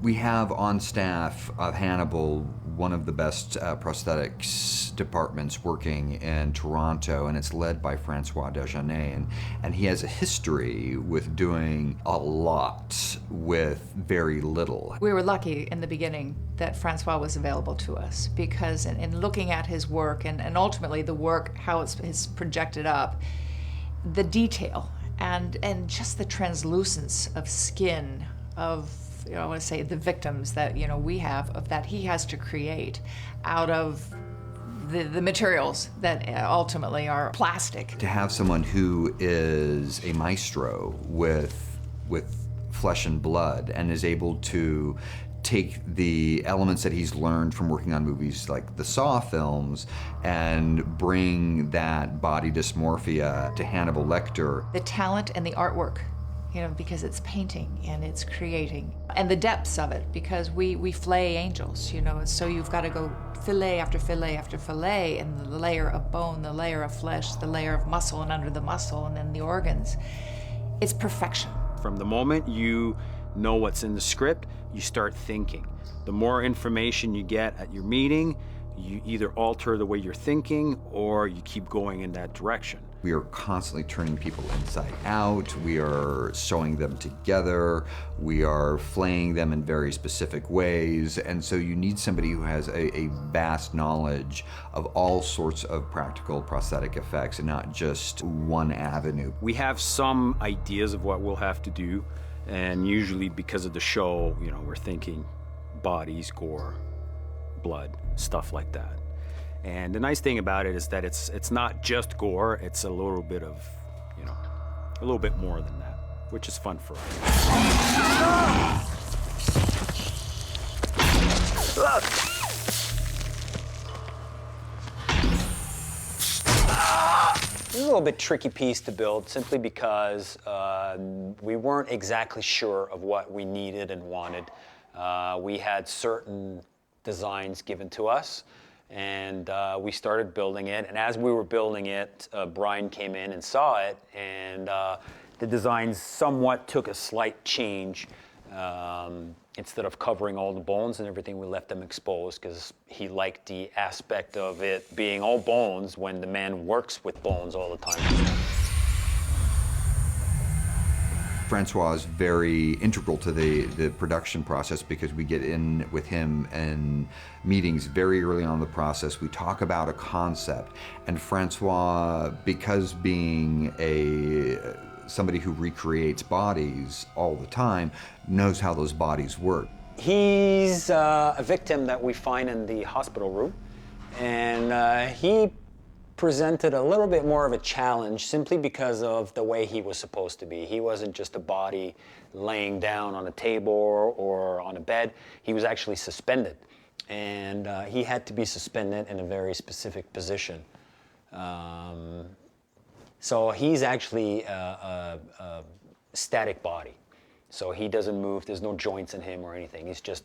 We have on staff of Hannibal one of the best prosthetics departments working in Toronto, and it's led by Francois Dejanay, and he has a history with doing a lot with very little. We were lucky in the beginning that Francois was available to us, because in looking at his work and ultimately the work, how it's projected up, the detail and just the translucence of skin of, I want to say, the victims that we have, of that he has to create out of the materials that ultimately are plastic. To have someone who is a maestro with flesh and blood and is able to take the elements that he's learned from working on movies like the Saw films and bring that body dysmorphia to Hannibal Lecter. The talent and the artwork, because it's painting and it's creating. And the depths of it, because we flay angels, so you've got to go fillet after fillet after fillet, and the layer of bone, the layer of flesh, the layer of muscle, and under the muscle, and then the organs. It's perfection. From the moment you know what's in the script, you start thinking. The more information you get at your meeting, you either alter the way you're thinking or you keep going in that direction. We are constantly turning people inside out. We are sewing them together. We are flaying them in very specific ways. And so you need somebody who has a vast knowledge of all sorts of practical prosthetic effects and not just one avenue. We have some ideas of what we'll have to do. And usually because of the show, we're thinking bodies, gore, blood, stuff like that. And the nice thing about it is that it's not just gore, it's a little bit of, a little bit more than that, which is fun for us. This is a little bit tricky piece to build simply because we weren't exactly sure of what we needed and wanted. We had certain designs given to us, and we started building it. And as we were building it, Brian came in and saw it, and the designs somewhat took a slight change. Instead of covering all the bones and everything, we left them exposed because he liked the aspect of it being all bones when the man works with bones all the time. Francois is very integral to the production process because we get in with him in meetings very early on in the process. We talk about a concept, and Francois, because being somebody who recreates bodies all the time, knows how those bodies work. He's a victim that we find in the hospital room, and he presented a little bit more of a challenge simply because of the way he was supposed to be. He wasn't just a body laying down on a table or on a bed. He was actually suspended, and he had to be suspended in a very specific position. So he's actually a static body. So he doesn't move, there's no joints in him or anything. He's just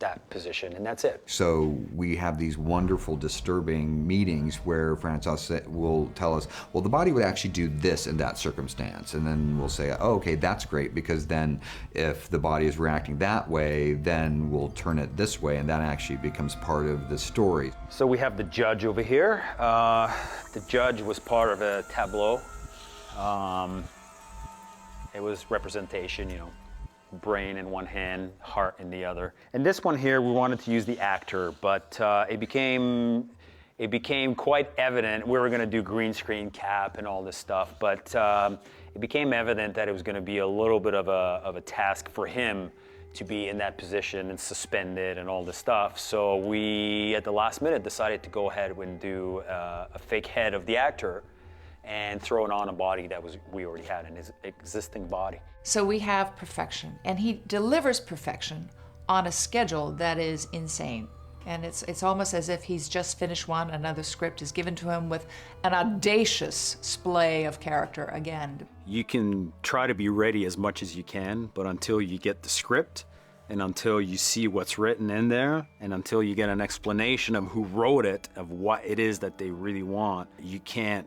that position, and that's it. So we have these wonderful, disturbing meetings where Francois will tell us, well, the body would actually do this in that circumstance. And then we'll say, oh, okay, that's great, because then if the body is reacting that way, then we'll turn it this way, and that actually becomes part of the story. So we have the judge over here. The judge was part of a tableau. It was representation, brain in one hand, heart in the other. And this one here, we wanted to use the actor, but it became quite evident. We were going to do green screen cap and all this stuff, but it became evident that it was going to be a little bit of a task for him to be in that position and suspended and all this stuff. So we, at the last minute, decided to go ahead and do a fake head of the actor and throw it on a body that we already had in his existing body. So we have perfection, and he delivers perfection on a schedule that is insane. And it's almost as if he's just finished one, another script is given to him with an audacious splay of character again. You can try to be ready as much as you can, but until you get the script, and until you see what's written in there, and until you get an explanation of who wrote it, of what it is that they really want, you can't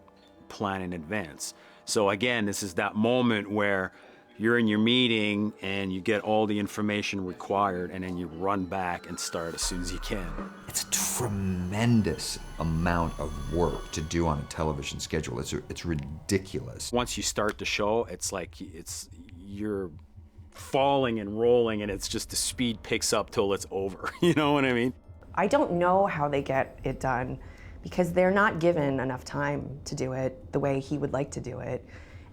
plan in advance. So again, this is that moment where you're in your meeting and you get all the information required, and then you run back and start as soon as you can. It's a tremendous amount of work to do on a television schedule. It's ridiculous. Once you start the show, it's like you're falling and rolling, and it's just the speed picks up till it's over. You know what I mean? I don't know how they get it done because they're not given enough time to do it the way he would like to do it.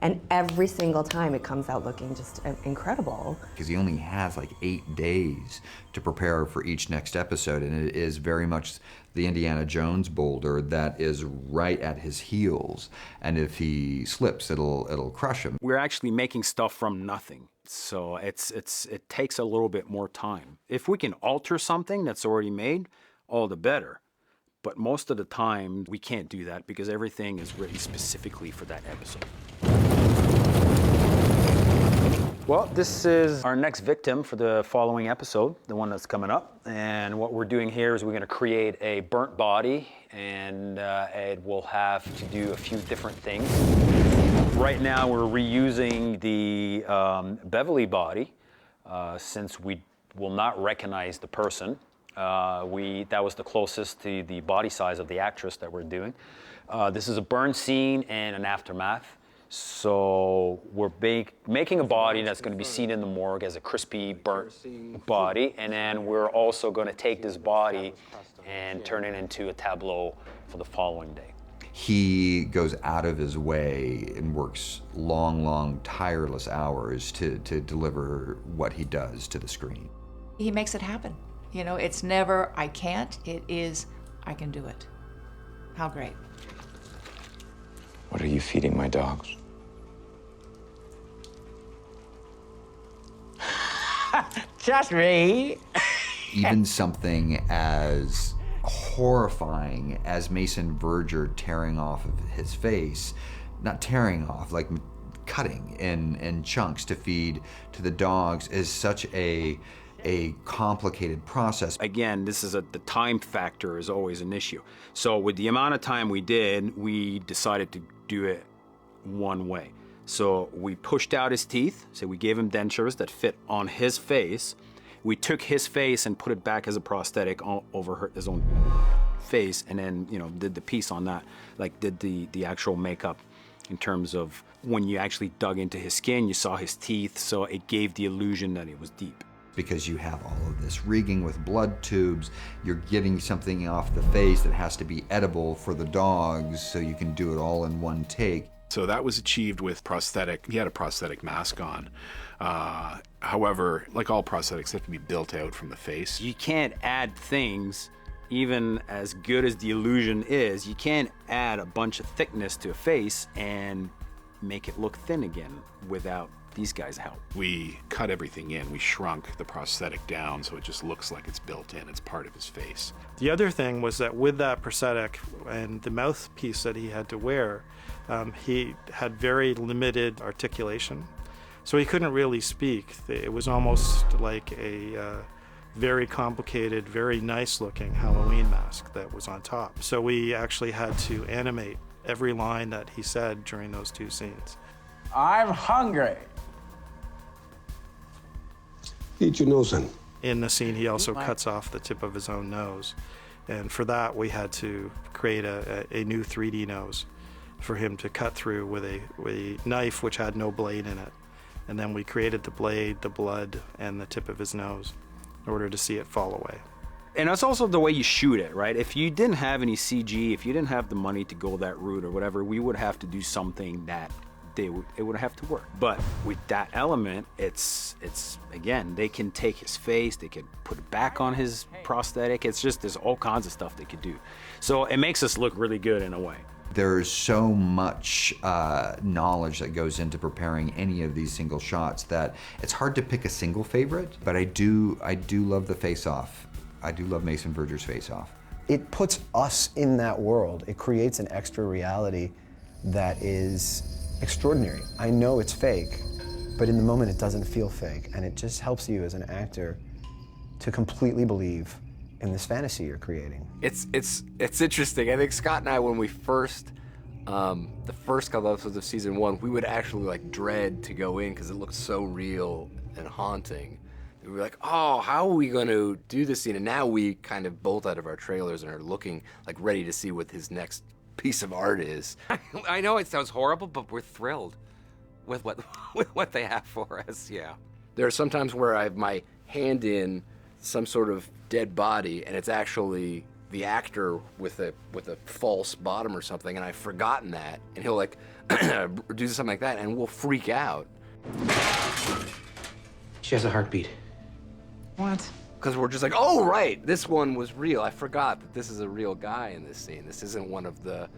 And every single time it comes out looking just incredible. Because he only has like 8 days to prepare for each next episode, and it is very much the Indiana Jones boulder that is right at his heels. And if he slips, it'll crush him. We're actually making stuff from nothing. So it takes a little bit more time. If we can alter something that's already made, all the better. But most of the time, we can't do that because everything is written specifically for that episode. Well, this is our next victim for the following episode, the one that's coming up. And what we're doing here is we're going to create a burnt body, and it will have to do a few different things. Right now, we're reusing the Beverly body since we will not recognize the person. That was the closest to the body size of the actress that we're doing. This is a burn scene and an aftermath. So we're making a body that's going to be seen in the morgue as a crispy, burnt body. And then we're also going to take this body and turn it into a tableau for the following day. He goes out of his way and works long, tireless hours to deliver what he does to the screen. He makes it happen. You know, it's never, I can't, it is, I can do it. How great. What are you feeding my dogs? Just me. Even something as horrifying as Mason Verger tearing off of his face, not tearing off, like cutting in chunks to feed to the dogs, is such a complicated process. Again, the time factor is always an issue. So with the amount of time we did, we decided to do it one way. So we pushed out his teeth, so we gave him dentures that fit on his face. We took his face and put it back as a prosthetic over his own face, and then, you know, did the piece on that, like did the actual makeup in terms of when you actually dug into his skin, you saw his teeth, so it gave the illusion that it was deep. Because you have all of this rigging with blood tubes, you're getting something off the face that has to be edible for the dogs, so you can do it all in one take. So that was achieved with prosthetic. He had a prosthetic mask on. However, like all prosthetics, they have to be built out from the face. You can't add things, even as good as the illusion is, you can't add a bunch of thickness to a face and make it look thin again without these guys' help. We cut everything in. We shrunk the prosthetic down so it just looks like it's built in. It's part of his face. The other thing was that with that prosthetic and the mouthpiece that he had to wear, he had very limited articulation. So he couldn't really speak. It was almost like a very complicated, very nice looking Halloween mask that was on top. So we actually had to animate every line that he said during those two scenes. I'm hungry. Eat your nose in. In the scene, he also cuts off the tip of his own nose. And for that, we had to create a new 3D nose for him to cut through with a knife which had no blade in it. And then we created the blade, the blood, and the tip of his nose in order to see it fall away. And that's also the way you shoot it, right? If you didn't have any CG, if you didn't have the money to go that route or whatever, we would have to do something that it would have to work. But with that element, it's again, they can take his face, they can put it back on his prosthetic. It's just, there's all kinds of stuff they could do. So it makes us look really good in a way. There's so much knowledge that goes into preparing any of these single shots that it's hard to pick a single favorite, but I do love the face-off. I do love Mason Verger's face-off. It puts us in that world. It creates an extra reality that is extraordinary. I know it's fake, but in the moment it doesn't feel fake, and it just helps you as an actor to completely believe in this fantasy you're creating. It's interesting. I think Scott and I, when we first The first couple episodes of season 1, we would actually like dread to go in because it looked so real and haunting. We were like, oh, how are we going to do this scene? And now we kind of bolt out of our trailers and are looking like ready to see what his next piece of art is. I know it sounds horrible, but we're thrilled with what they have for us, yeah. There are some times where I have my hand in some sort of dead body and it's actually the actor with a false bottom or something, and I've forgotten that, and he'll like do something like that, and we'll freak out. She has a heartbeat. What? Because we're just like, oh right, this one was real. I forgot that this is a real guy in this scene. This isn't one of the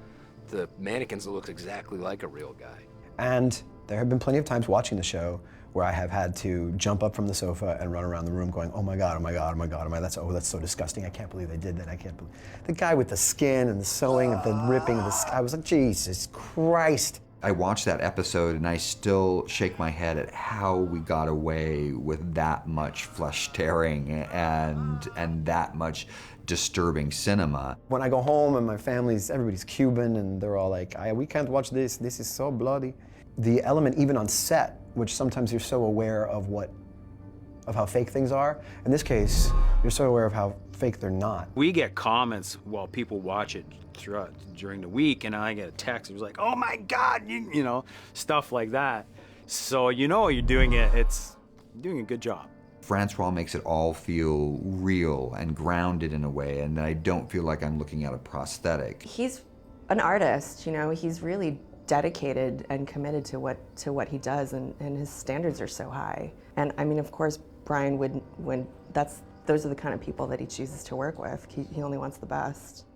mannequins that looks exactly like a real guy. And there have been plenty of times watching the show where I have had to jump up from the sofa and run around the room going, oh my God, oh my God, oh my God, oh my, that's so disgusting. I can't believe they did that. I can't believe. The guy with the skin and the sewing and the ripping of the skin, I was like, Jesus Christ. I watched that episode and I still shake my head at how we got away with that much flesh tearing and that much disturbing cinema. When I go home and my everybody's Cuban and they're all like, we can't watch this is so bloody. The element even on set, which sometimes you're so aware of how fake things are. In this case, you're so aware of how fake they're not. We get comments while people watch it during the week, and I get a text. It was like, "Oh my God," you know, stuff like that. So you know you're doing it. It's doing a good job. Francois makes it all feel real and grounded in a way, and I don't feel like I'm looking at a prosthetic. He's an artist, you know. He's really dedicated and committed to what he does, and his standards are so high. And I mean, of course, Brian those are the kind of people that he chooses to work with. He only wants the best.